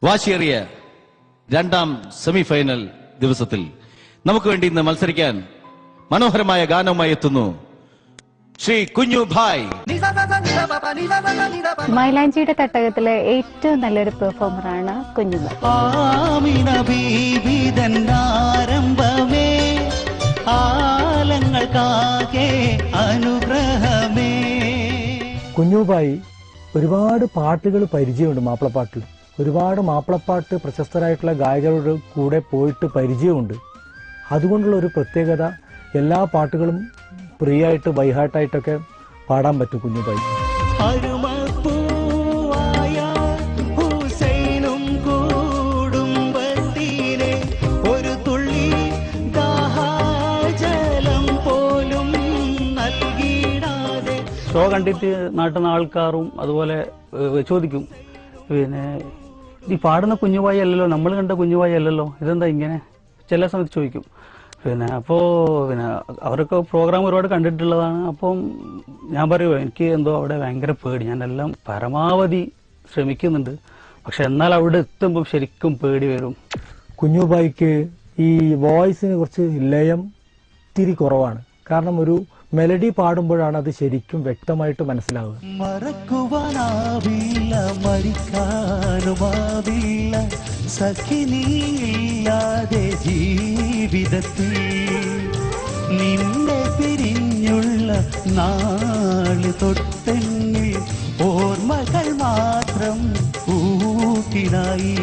വാശിയേറിയ രണ്ടാം സെമിഫൈനൽ ദിവസത്തിൽ നമുക്ക് വേണ്ടി ഇന്ന് മത്സരിക്കാൻ മനോഹരമായ ഗാനവുമായി എത്തുന്നു ശ്രീ കുഞ്ഞുഭായ്. മൈലാഞ്ചിയുടെ തട്ടകത്തിലെ ഏറ്റവും നല്ലൊരു പെർഫോമറാണ് കുഞ്ഞുഭായ്. കുഞ്ഞുഭായ് ഒരുപാട് പാട്ടുകൾ പരിചയമുണ്ട്. മാപ്പിളപ്പാട്ടിൽ ഒരുപാട് മാപ്പിളപ്പാട്ട് പ്രശസ്തരായിട്ടുള്ള ഗായകരുടെ കൂടെ പോയിട്ട് പരിചയമുണ്ട്. അതുകൊണ്ടുള്ള ഒരു പ്രത്യേകത, എല്ലാ പാട്ടുകളും ഫ്രീ ആയിട്ട് ബൈഹാർട്ടായിട്ടൊക്കെ പാടാൻ പറ്റും കുഞ്ഞുഭായ്. ഷോ കണ്ടിട്ട് നാട്ടുന്ന ആൾക്കാരും അതുപോലെ ചോദിക്കും, പിന്നെ ഈ പാടുന്ന കുഞ്ഞുഭായ് അല്ലല്ലോ, നമ്മൾ കണ്ട കുഞ്ഞുഭായ് അല്ലല്ലോ, ഇതെന്താ ഇങ്ങനെ ചില സമയത്ത് ചോദിക്കും. അപ്പോൾ അവരൊക്കെ പ്രോഗ്രാം ഒരുപാട് കണ്ടിട്ടുള്ളതാണ്. അപ്പം ഞാൻ പറയുമോ, എനിക്ക് എന്തോ അവിടെ ഭയങ്കര പേടി. ഞാനെല്ലാം പരമാവധി ശ്രമിക്കുന്നുണ്ട്, പക്ഷെ എന്നാൽ അവിടെ എത്തുമ്പം ശരിക്കും പേടി വരും. കുഞ്ഞുഭായിക്ക് ഈ വോയിസിന് കുറച്ച് ലയം ഇത്തിരി കുറവാണ്. കാരണം ഒരു മെലഡി പാടുമ്പോഴാണ് അത് ശരിക്കും വ്യക്തമായിട്ട് മനസ്സിലാവുക. മറക്കുവാനാവില്ല, മരിക്കാനുമാവില്ല, സഖിനിയില്ലാതെ ജീവിതത്തിൽ നിന്നെ പിരിഞ്ഞുള്ള നാള് തൊട്ടെങ്കിൽ ഓർമ്മകൾ മാത്രം ഊട്ടിനായി.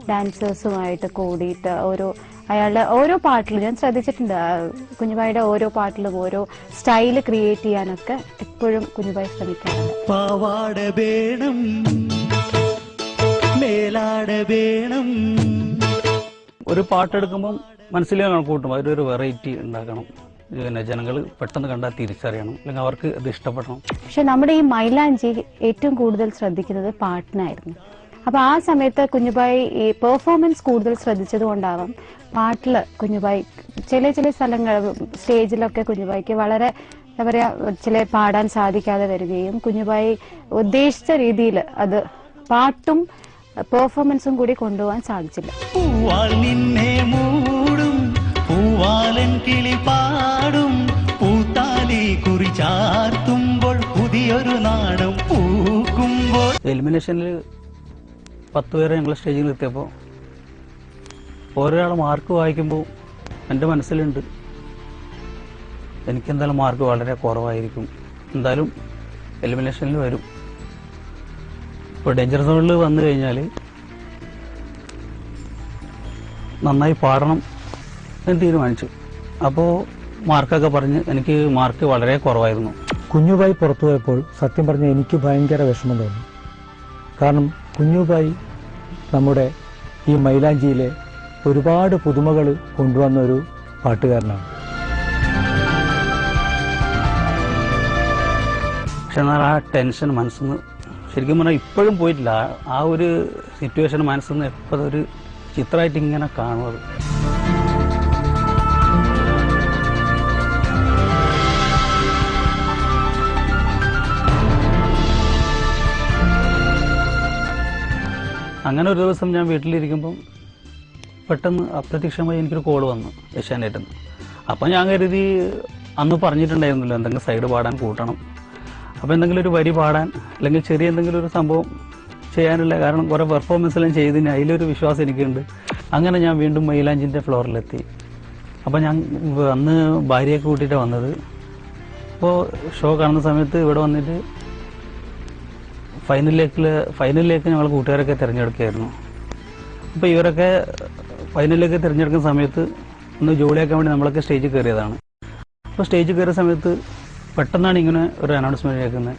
ഡാൻസേഴ്സുമായിട്ട് കൂടിയിട്ട് അയാളുടെ ഓരോ പാട്ടിലും ഞാൻ ശ്രദ്ധിച്ചിട്ടുണ്ട്. കുഞ്ഞുഭായിയുടെ ഓരോ പാട്ടിലും ഓരോ സ്റ്റൈല് ക്രിയേറ്റ് ചെയ്യാനൊക്കെ എപ്പോഴും കുഞ്ഞുഭായി ശ്രമിക്കാറുണ്ട്. പാവാട വേണം, മേലാട വേണം. ഒരു പാട്ടെടുക്കുമ്പം മനസ്സിൽ കൂട്ടും, അതിലൊരു വെറൈറ്റി ഉണ്ടാക്കണം. പിന്നെ ജനങ്ങൾ പെട്ടെന്ന് കണ്ടാൽ തിരിച്ചറിയണം, അല്ലെങ്കിൽ അവർക്ക് ഇത് ഇഷ്ടപ്പെടണം. പക്ഷെ നമ്മുടെ ഈ മൈലാഞ്ചി ഏറ്റവും കൂടുതൽ ശ്രദ്ധിക്കുന്നത് പാട്ടിനായിരുന്നു. അപ്പൊ ആ സമയത്ത് കുഞ്ഞുഭായി ഈ പെർഫോമൻസ് കൂടുതൽ ശ്രദ്ധിച്ചത് കൊണ്ടാവാം പാട്ടില് കുഞ്ഞുഭായി ചില സ്ഥലങ്ങൾ സ്റ്റേജിലൊക്കെ കുഞ്ഞുഭായിക്ക് വളരെ എന്താ പറയാ ചില പാടാൻ സാധിക്കാതെ വരികയും കുഞ്ഞുഭായി ഉദ്ദേശിച്ച രീതിയിൽ അത് പാട്ടും പെർഫോമൻസും കൂടി കൊണ്ടുപോകാൻ സാധിച്ചില്ല. പൂവാൽ നിന്നെ മൂടും, പൂവാലൻ കിളി പാടും, പൂത്താലി കുറിച്ചാർത്തുമ്പോൾ പുതിയൊരു നാടം പൂക്കുമ്പോൾ. എലിമിനേഷനിൽ 10 പേരെ ഞങ്ങൾ സ്റ്റേജിൽ എത്തിയപ്പോൾ ഓരോരാൾ മാർക്ക് വായിക്കുമ്പോൾ എൻ്റെ മനസ്സിലുണ്ട്, എനിക്കെന്തായാലും മാർക്ക് വളരെ കുറവായിരിക്കും, എന്തായാലും എലിമിനേഷനിൽ വരും. ഇപ്പോൾ ഡേഞ്ചർ സോണിൽ വന്നു കഴിഞ്ഞാൽ നന്നായി പാടണം എന്ന് തീരുമാനിച്ചു. അപ്പോൾ മാർക്കൊക്കെ പറഞ്ഞ് എനിക്ക് മാർക്ക് വളരെ കുറവായിരുന്നു. കുഞ്ഞുഭായി പുറത്തു പോയപ്പോൾ സത്യം പറഞ്ഞ എനിക്ക് ഭയങ്കര വിഷമം തോന്നി. കാരണം കുഞ്ഞുഭായി നമ്മുടെ ഈ മൈലാഞ്ചിയിലെ ഒരുപാട് പുതുമകൾ കൊണ്ടുവന്ന ഒരു പാട്ടുകാരനാണ്. പക്ഷെ എന്നാൽ ആ ടെൻഷൻ മനസ്സിൽ നിന്ന് ശരിക്കും പറഞ്ഞാൽ ഇപ്പോഴും പോയിട്ടില്ല. ആ ഒരു സിറ്റുവേഷൻ മനസ്സിൽ നിന്ന് എപ്പോഴും ഒരു ചിത്രമായിട്ട് ഇങ്ങനെ കാണുന്നത്. അങ്ങനെ ഒരു ദിവസം ഞാൻ വീട്ടിലിരിക്കുമ്പം പെട്ടെന്ന് അപ്രത്യക്ഷമായി എനിക്കൊരു കോൾ വന്നു ഏഷ്യാനെറ്റിൽ നിന്ന്. അപ്പം ഞാൻ കരുതി അന്ന് പറഞ്ഞിട്ടുണ്ടായിരുന്നല്ലോ എന്തെങ്കിലും സൈഡ് പാടാൻ കൂട്ടണം, അപ്പോൾ എന്തെങ്കിലും ഒരു വരി പാടാൻ അല്ലെങ്കിൽ ചെറിയ എന്തെങ്കിലും ഒരു സംഭവം ചെയ്യാനുള്ള, കാരണം കുറേ പെർഫോമൻസ് എല്ലാം ചെയ്തതിന് അതിലൊരു വിശ്വാസം എനിക്കുണ്ട്. അങ്ങനെ ഞാൻ വീണ്ടും മൈലാഞ്ചിൻ്റെ ഫ്ലോറിലെത്തി. അപ്പോൾ ഞാൻ അന്ന് ഭാര്യയൊക്കെ കൂട്ടിയിട്ടാണ് വന്നത്. അപ്പോൾ ഷോ കാണുന്ന സമയത്ത് ഇവിടെ വന്നിട്ട് ഫൈനലിലേക്ക് ഞങ്ങൾ കൂട്ടുകാരൊക്കെ തിരഞ്ഞെടുക്കുകയായിരുന്നു. അപ്പോൾ ഇവരൊക്കെ ഫൈനലിലേക്ക് തിരഞ്ഞെടുക്കുന്ന സമയത്ത് ഒന്ന് ജോലിയാക്കാൻ വേണ്ടി നമ്മളൊക്കെ സ്റ്റേജിൽ കയറിയതാണ്. അപ്പോൾ സ്റ്റേജിൽ കയറിയ സമയത്ത് പെട്ടെന്നാണ് ഇങ്ങനെ ഒരു അനൗൺസ്മെൻറ്റ് കേൾക്കുന്നത്.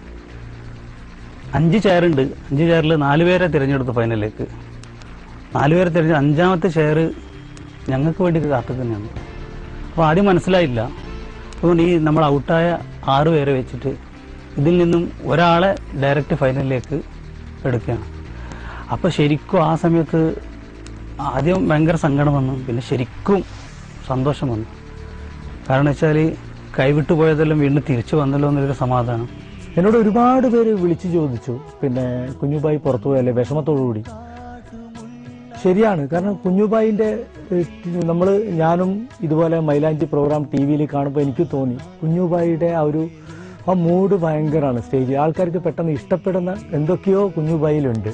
5 ചെയറുണ്ട്, 5 ചെയറിൽ 4 പേരെ തിരഞ്ഞെടുത്തു ഫൈനലിലേക്ക്. 4 പേരെ തിരഞ്ഞെടുത്ത് 5ാമത്തെ ചെയർ ഞങ്ങൾക്ക് വേണ്ടി കാത്തുതന്നെയാണ്. അപ്പോൾ ആദ്യം മനസ്സിലായില്ല. അതുകൊണ്ട് ഈ നമ്മൾ ഔട്ടായ 6 പേരെ വെച്ചിട്ട് ഇതിൽ നിന്നും ഒരാളെ ഡയറക്റ്റ് ഫൈനലിലേക്ക് എടുക്കുകയാണ്. അപ്പോൾ ശരിക്കും ആ സമയത്ത് ആദ്യം ഭയങ്കര സങ്കടം വന്നു, പിന്നെ ശരിക്കും സന്തോഷം വന്നു. കാരണം വെച്ചാൽ കൈവിട്ടു പോയതെല്ലാം വീണ്ടും തിരിച്ചു വന്നല്ലോ എന്നൊരു സമാധാനം. എന്നോട് ഒരുപാട് പേര് വിളിച്ചു ചോദിച്ചു, പിന്നെ കുഞ്ഞുഭായി പുറത്തു പോയല്ലേ വിഷമത്തോടുകൂടി. ശരിയാണ്. കാരണം കുഞ്ഞുബായിന്റെ ഞാനും ഇതുപോലെ മൈലാഞ്ചി പ്രോഗ്രാം TV കാണുമ്പോൾ എനിക്ക് തോന്നി കുഞ്ഞുബായിയുടെ ആ മൂഡ് ഭയങ്കരമാണ്. സ്റ്റേജിൽ ആൾക്കാർക്ക് പെട്ടെന്ന് ഇഷ്ടപ്പെടുന്ന എന്തൊക്കെയോ കുഞ്ഞുബായിലുണ്ട്.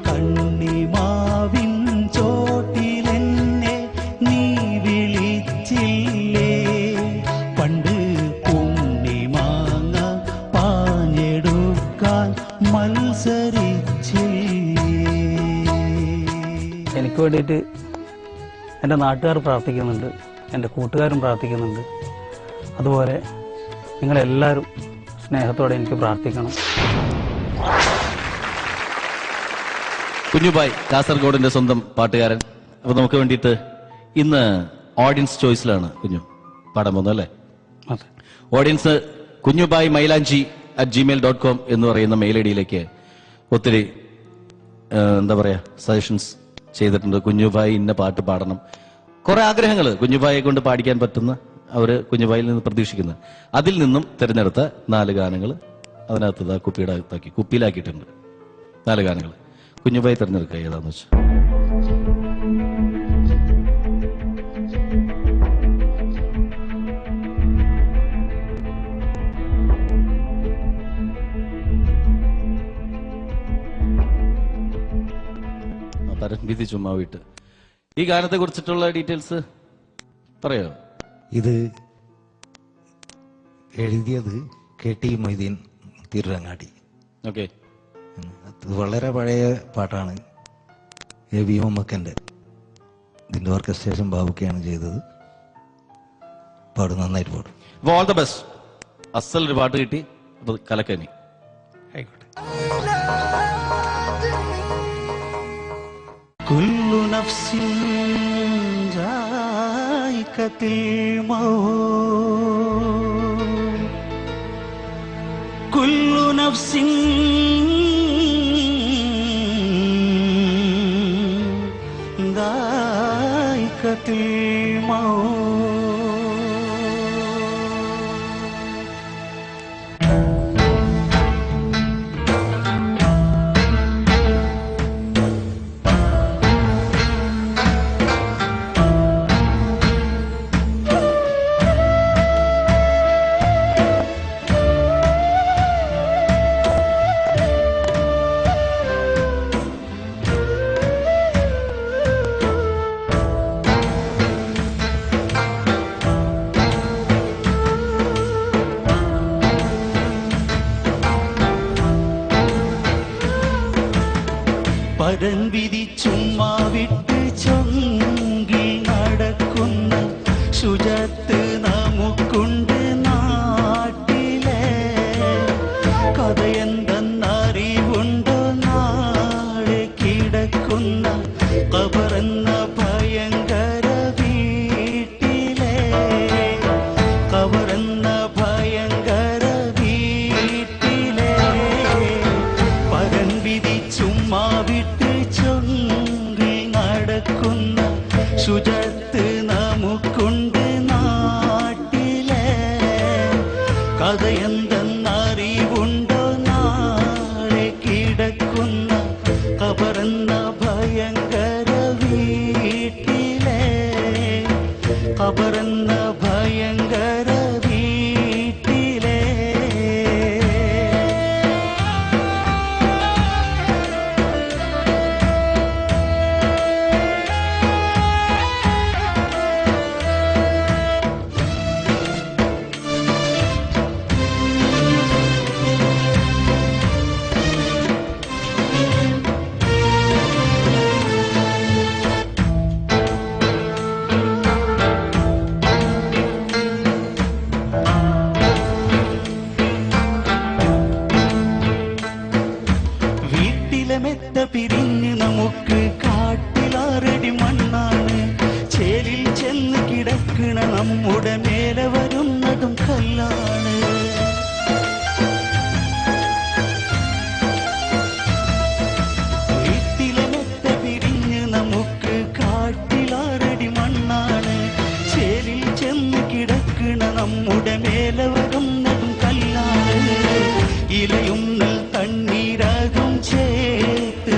കണ്ണിമാവിൻ ചോട്ടിലെന്നെ നീ വിളിച്ചില്ലേ, പണ്ട് ഉണ്ണിമാങ്ങ പാഞ്ഞെടുക്കാൻ മത്സരിച്ചില്ലേ. എനിക്ക് വേണ്ടിയിട്ട് എൻ്റെ നാട്ടുകാർ പ്രാർത്ഥിക്കുന്നുണ്ട്, എൻ്റെ കൂട്ടുകാരും പ്രാർത്ഥിക്കുന്നുണ്ട്. അതുപോലെ നിങ്ങളെല്ലാവരും സ്നേഹത്തോടെ എനിക്ക് പ്രാർത്ഥിക്കണം. കുഞ്ഞുബായ് കാസർഗോഡിന്റെ സ്വന്തം പാട്ടുകാരൻ. അപ്പൊ നമുക്ക് വേണ്ടിയിട്ട് ഇന്ന് ഓഡിയൻസ് ചോയ്സിലാണ് കുഞ്ഞു പാടാൻ പോകുന്നത് അല്ലേ? അതെ. ഓഡിയൻസ് കുഞ്ഞുബായ് മൈലാഞ്ചി @gmail.com എന്ന് പറയുന്ന മെയിൽ ഐഡിയിലേക്ക് ഒത്തിരി എന്താ പറയാ സജഷൻസ് ചെയ്തിട്ടുണ്ട്. കുഞ്ഞുബായ് ഇന്ന പാട്ട് പാടണം, കുറെ ആഗ്രഹങ്ങൾ കുഞ്ഞുബായെ കൊണ്ട് പാടിക്കാൻ പറ്റുന്ന അവര് കുഞ്ഞുബായിൽ നിന്ന് പ്രതീക്ഷിക്കുന്നത്. അതിൽ നിന്നും തിരഞ്ഞെടുത്ത 4 ഗാനങ്ങൾ അതിനകത്ത് കുപ്പിയിലാക്കിയിട്ടുണ്ട്. 4 ഗാനങ്ങൾ കുഞ്ഞുബായി തിരഞ്ഞെടുക്കുക ഏതാന്ന് വെച്ചാൽ. പരംവിധി ചുമ്മാ വിട്ട് ഈ ഗാനത്തെ കുറിച്ചിട്ടുള്ള ഡീറ്റെയിൽസ് പറയോ? ഇത് എഴുതിയത് KT മൊയ്തീൻ തിരുരങ്ങാടി. ഓക്കെ. ഇത് വളരെ പഴയ പാട്ടാണ്. AV മുഹമ്മക്കൻ്റെ. ഇതിൻ്റെ ഓർക്കസ്ട്രേഷൻ ബാബുക്കയാണ് ചെയ്തത്. പാടും, നന്നായിട്ട് പാടും. അപ്പോൾ ഓൾ ദ ബെസ്റ്റ്. അസലൊരു പാട്ട് കിട്ടി. അപ്പോൾ കലക്കനി ആയിക്കോട്ടെ. കുല്ലു നഫ്സിൻ ജായികത്തുൽ മൗത്, കുല്ലു നഫ്സിൻ ജായികത്തുൽ മൗത്. പരൻ വിധിച്ചുമ്മാ വിട്ട് ചൊങ്കിൽ നടക്കുന്ന ശുചത്ത് നമുക്കുണ്ട് നാട്ടിലെ. കഥയെന്തെന്നറിവുണ്ടോ നാളെ കിടക്കുന്ന ഖബറെന്ന ഭയങ്കര വീട്ടിലെ. ഖബറെന്ന ഭയങ്കര വീട്ടിലെ പരൻ വിധിച്ചുമ്മാ വിട്ട് ചൊങ്കിൽ നടക്കുന്ന ശുചത്ത് നമുക്കുണ്ട് നാട്ടിലെ. കഥയെന്തെന്നറിവുണ്ടോ നാളെ കിടക്കുന്ന ഖബറെന്ന ഭയങ്കര വീട്ടിലെ. ഖബറെന്ന ഭയങ്കര വീട്ടിലെ. മെത്ത പിരിഞ്ഞ് നമുക്ക് കാട്ടിലാറടി മണ്ണാണ്. ചേലിൽ ചെന്ന് കിടക്കണ നമ്മുടെ മേലെ വരുന്നതും കല്ലാണ്. വീട്ടിലെ മെത്ത പിരിഞ്ഞ് നമുക്ക് കാട്ടിലാറടി മണ്ണാണ്. ചേലിൽ ചെന്ന് കിടക്കണ നമ്മുടെ മേലെ വരുന്നതും കല്ലാണ്. ഇലയും തണ്ണീരാകും ചേത്ത്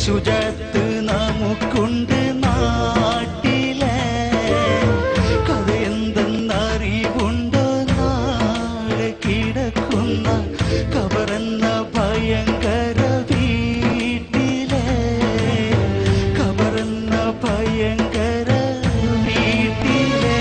ശുചിത്വ നമുക്കുണ്ട് നാട്ടിലെ കഥയെന്തെന്നറിവുണ്ടോ നാളെ കിടക്കുന്ന കബറെന്ന ഭയങ്കര വീട്ടിലെ കബറെന്ന ഭയങ്കര വീട്ടിലെ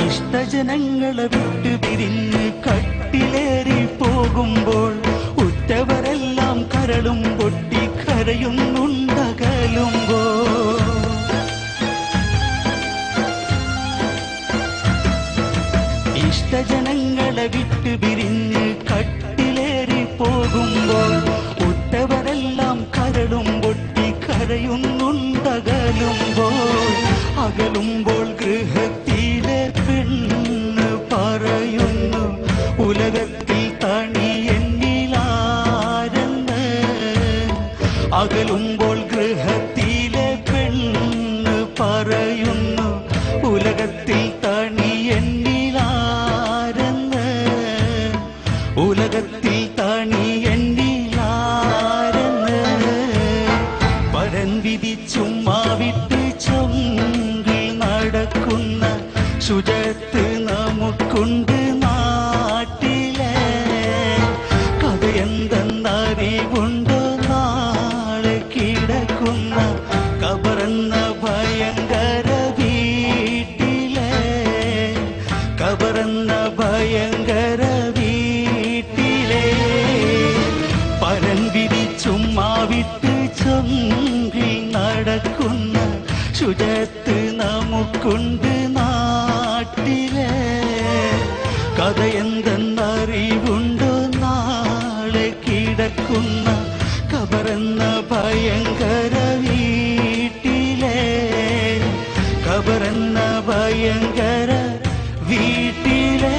ഇഷ്ടജനങ്ങളെ വിട്ടു പിരിഞ്ഞ് കട്ടിലേറി പോകുമ്പോൾ ഉറ്റവരെല്ലാം കരളും പൊട്ടി കരയുന്നുണ്ടകലുമ്പോൾ ഇഷ്ടജനങ്ങളെ വിട്ടു പിരിഞ്ഞ് കട്ടിലേറി പോകുമ്പോൾ ഉറ്റവരെല്ലാം കരളും പൊട്ടി കരയുന്നുണ്ടകലുമ്പോൾ അകലുമ്പോൾ ഗൃഹത്തിലെ പെണ്ണ് പറയുന്നു ഉലകത്തിൽ തണി എന്നിലാരെന്ന് അകലുമ്പോൾ ഗൃഹത്തിലെ പെണ്ണ് പറയുന്നു ഉലകത്തിൽ തണി എന്നിലാരെന്ന് ഉലകത്തിൽ തണി എന്നിലാരെന്ന് പരൻ വിധിച്ചും മാവിട്ട് ചൊങ്കിൽ നടക്കുന്ന ശുചിത്വ നമുക്കുണ്ട് നാട്ടിലെ കഥയെന്തെന്നറിവുണ്ടോ നാളെ കിടക്കുന്ന കബറെന്ന ഭയങ്കര വീട്ടിലെ കബറെന്ന ഭയങ്കര വീട്ടിലെ പരൻ വിധിച്ചും മാവിട്ട് ചൊങ്കിൽ നടക്കുന്ന ശുചിത്വ നമുക്കുണ്ട് നാട്ടിലെ കഥയെന്തെന്നറിവുണ്ടോ നാളെ കിടക്കുന്ന കബറെന്ന ഭയങ്കര വീട്ടിലെ കബറെന്ന ഭയങ്കര വീട്ടിലെ